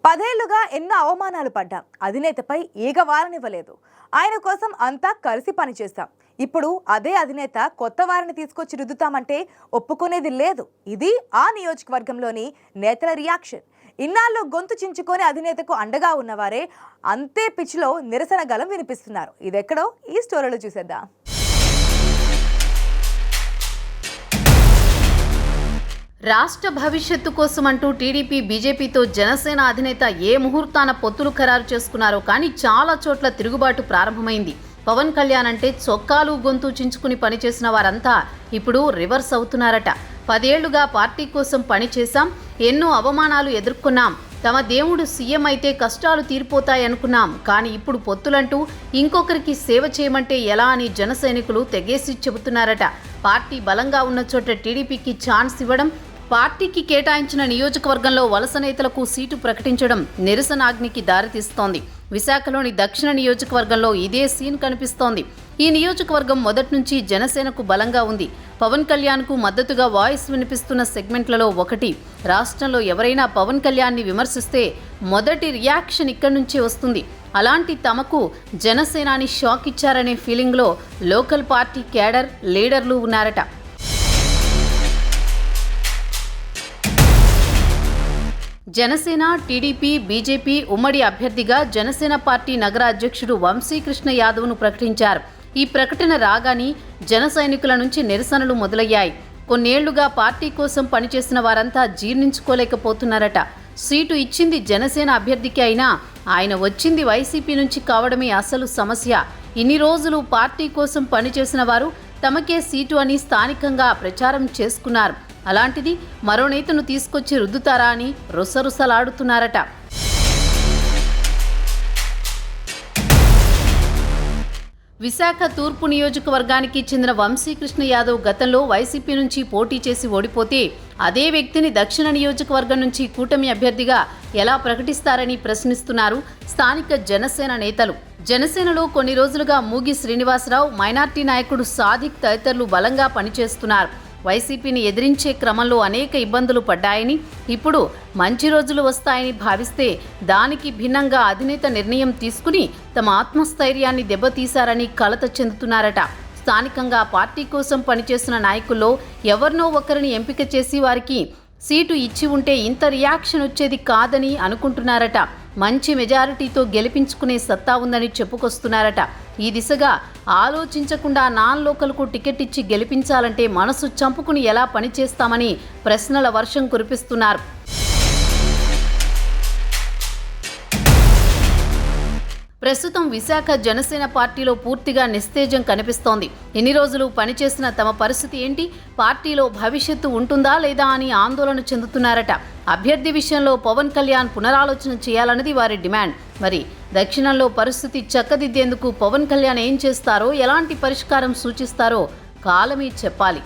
10 ఏళ్లుగా ఎన్నో అవమానాలు పడ్డాం. అధినేతపై ఈగ వారనివ్వలేదు. ఆయన కోసం అంతా కలిసి పనిచేస్తాం. ఇప్పుడు అదే అధినేత కొత్త వారిని తీసుకొచ్చి రుద్దుతామంటే ఒప్పుకునేది లేదు. ఇది ఆ నియోజకవర్గంలోని నేతల రియాక్షన్. ఇన్నాళ్ళు గొంతు చించుకొని అధినేతకు అండగా ఉన్నవారే అంతే పిచ్చిలో నిరసన గలం వినిపిస్తున్నారు. ఇదెక్కడో ఈ స్టోరీలో చూసేద్దాం. రాష్ట్ర భవిష్యత్తు కోసం అంటూ టీడీపీ బీజేపీతో జనసేన అధినేత ఏ ముహూర్తాన పొత్తులు ఖరారు చేసుకున్నారో కానీ చాలా చోట్ల తిరుగుబాటు ప్రారంభమైంది. పవన్ కళ్యాణ్ అంటే చొక్కాలు గొంతు చించుకుని పనిచేసిన వారంతా ఇప్పుడు రివర్స్ అవుతున్నారట. 10 ఏళ్లుగా పార్టీ కోసం పనిచేశాం, ఎన్నో అవమానాలు ఎదుర్కొన్నాం, తమ దేవుడు సీఎం అయితే కష్టాలు తీరిపోతాయనుకున్నాం, కానీ ఇప్పుడు పొత్తులంటూ ఇంకొకరికి సేవ చేయమంటే ఎలా అని జన సైనికులు తెగేసి చెబుతున్నారట. పార్టీ బలంగా ఉన్న చోట టీడీపీకి ఛాన్స్ ఇవ్వడం, పార్టీకి కేటాయించిన నియోజకవర్గంలో వలస నేతలకు సీటు ప్రకటించడం నిరసనాగ్నికి దారితీస్తోంది. విశాఖలోని దక్షిణ నియోజకవర్గంలో ఇదే సీన్ కనిపిస్తోంది. ఈ నియోజకవర్గం మొదటి నుంచి జనసేనకు బలంగా ఉంది. పవన్ కళ్యాణ్కు మద్దతుగా వాయిస్ వినిపిస్తున్న సెగ్మెంట్లలో ఒకటి. రాష్ట్రంలో ఎవరైనా పవన్ కళ్యాణ్ని విమర్శిస్తే మొదటి రియాక్షన్ ఇక్కడి నుంచే వస్తుంది. అలాంటి తమకు జనసేనాని షాక్ ఇచ్చారనే ఫీలింగ్లో లోకల్ పార్టీ క్యాడర్ లీడర్లు ఉన్నారట. జనసేన, టీడీపీ, బీజేపీ ఉమ్మడి అభ్యర్థిగా జనసేన పార్టీ నగర అధ్యక్షుడు వంశీకృష్ణ యాదవ్ను ప్రకటించారు. ఈ ప్రకటన రాగానే జన సైనికుల నుంచి నిరసనలు మొదలయ్యాయి. కొన్నేళ్లుగా పార్టీ కోసం పనిచేసిన వారంతా జీర్ణించుకోలేకపోతున్నారట. సీటు ఇచ్చింది జనసేన అభ్యర్థికి అయినా ఆయన వచ్చింది వైసీపీ నుంచి కావడమే అసలు సమస్య. ఇన్ని రోజులు పార్టీ కోసం పనిచేసిన వారు తమకే సీటు అని స్థానికంగా ప్రచారం చేసుకున్నారు. అలాంటిది మరో నేతను తీసుకొచ్చి రుద్దుతారా అని రుసరుసలాడుతున్నారట. విశాఖ తూర్పు నియోజకవర్గానికి చెందిన వంశీకృష్ణ యాదవ్ గతంలో వైసీపీ నుంచి పోటీ చేసి ఓడిపోతే అదే వ్యక్తిని దక్షిణ నియోజకవర్గం నుంచి కూటమి అభ్యర్థిగా ఎలా ప్రకటిస్తారని ప్రశ్నిస్తున్నారు స్థానిక జనసేన నేతలు. జనసేనలో కొన్ని రోజులుగా మూగి శ్రీనివాసరావు, మైనార్టీ నాయకుడు సాదిక్ తదితరులు బలంగా పనిచేస్తున్నారు. వైసీపీని ఎదిరించే క్రమంలో అనేక ఇబ్బందులు పడ్డాయని, ఇప్పుడు మంచి రోజులు వస్తాయని భావిస్తే దానికి భిన్నంగా అధినేత నిర్ణయం తీసుకుని తమ ఆత్మస్థైర్యాన్ని దెబ్బతీశారని కలత చెందుతున్నారట. స్థానికంగా పార్టీ కోసం పనిచేసిన నాయకుల్లో ఎవరినో ఒకరిని ఎంపిక చేసి వారికి సీటు ఇచ్చి ఉంటే ఇంత రియాక్షన్ వచ్చేది కాదని అనుకుంటున్నారట. మంచి మెజారిటీతో గెలిపించుకునే సత్తా ఉందని చెప్పుకొస్తున్నారట. ఈ దిశగా ఆలోచించకుండా నాన్ లోకల్కు టికెట్ ఇచ్చి గెలిపించాలంటే మనసు చంపుకుని ఎలా పనిచేస్తామని ప్రశ్నల వర్షం కురిపిస్తున్నారు. ప్రస్తుతం విశాఖ జనసేన పార్టీలో పూర్తిగా నిస్తేజం కనిపిస్తోంది. ఎన్ని రోజులు పనిచేసిన తమ పరిస్థితి ఏంటి, పార్టీలో భవిష్యత్తు ఉంటుందా లేదా అని ఆందోళన చెందుతున్నారట. అభ్యర్థి విషయంలో పవన్ కళ్యాణ్ పునరాలోచన చేయాలన్నది వారి డిమాండ్. మరి దక్షిణంలో పరిస్థితి చక్కదిద్దేందుకు పవన్ కళ్యాణ్ ఏం చేస్తారో, ఎలాంటి పరిష్కారం సూచిస్తారో కాలమే చెప్పాలి.